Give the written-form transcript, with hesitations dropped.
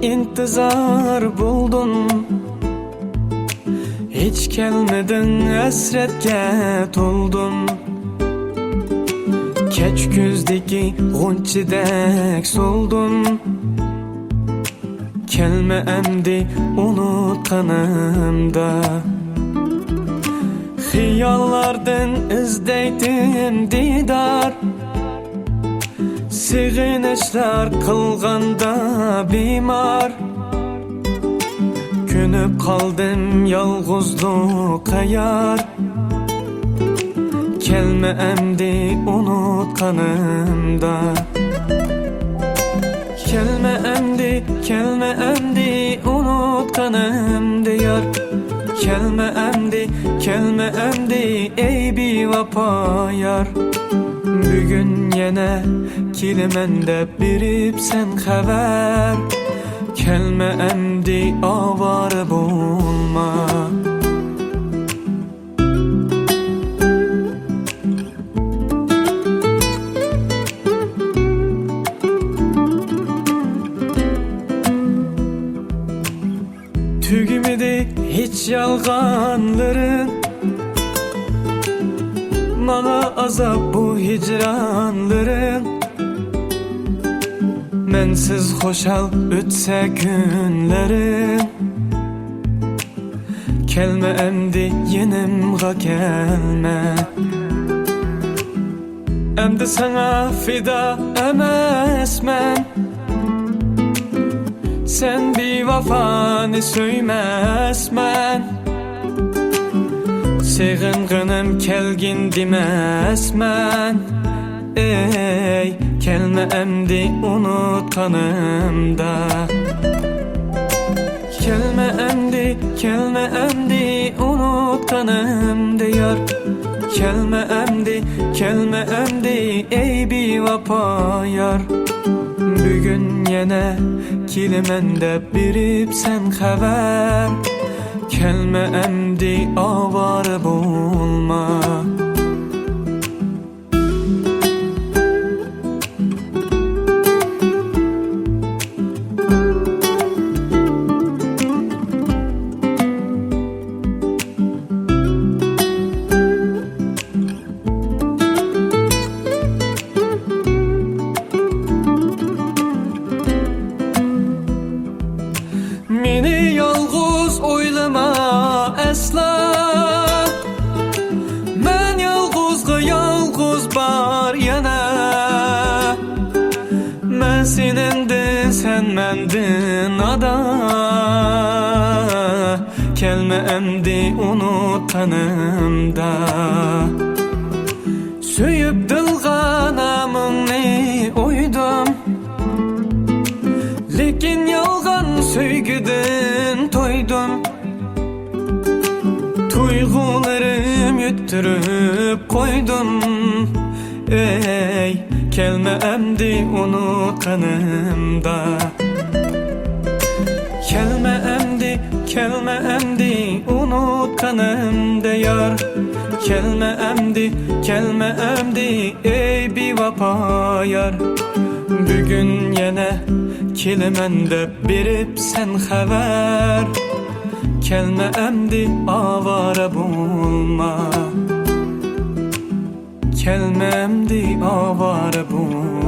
intizar buldun, hiç gelmedin, hasretga to'ldum. Kech kuzdagi g'unchidek soldun, kelme emdi unutkanımda. Xiyallardan izdeydim didar, sig'inishlar qilganda bemor. Ko'nib qoldim yolg'izlikqa yar, kelme emdi unutkanımda. Kelme emdi unutkanımda yar. Kelme emdi ey bevafo yar. Bugün yine kelimende birip sen haber, kelme emdi avara bulma. Tügümedi hiç yalganların, bana azap bu hicranların. Mensiz hoşal ötse günlerim, kelme emdi yenimga gelme. Emdi sana fida emesmen, sen bevafani söymesmen. Sig'ing'inim kelgin demesmen. Ey kelme emdi unutkanımda. Kelme emdi unutkanımda yar. Kelme emdi ey bevafo yar. Bugün yine kelimende birip sen haber, kelme emdi avara bulma. Meni yalğız oylama asla, men yalğızga yalğız bar yana. Men senendin, sen mendin ada. Kelme emdi unutkanımda. Söyüp dılganamını oydum, lekin yalgan söygüden toydum. Tuygularım yüttürüp koydum. Ey kelme emdi unutkanımda. Kelme emdi unutkanımda yar. Kelme emdi ey bevafo yar. Bugün yine kelimende birip sen haber, kelme emdi avara bulma. Kelme emdi avara bulma.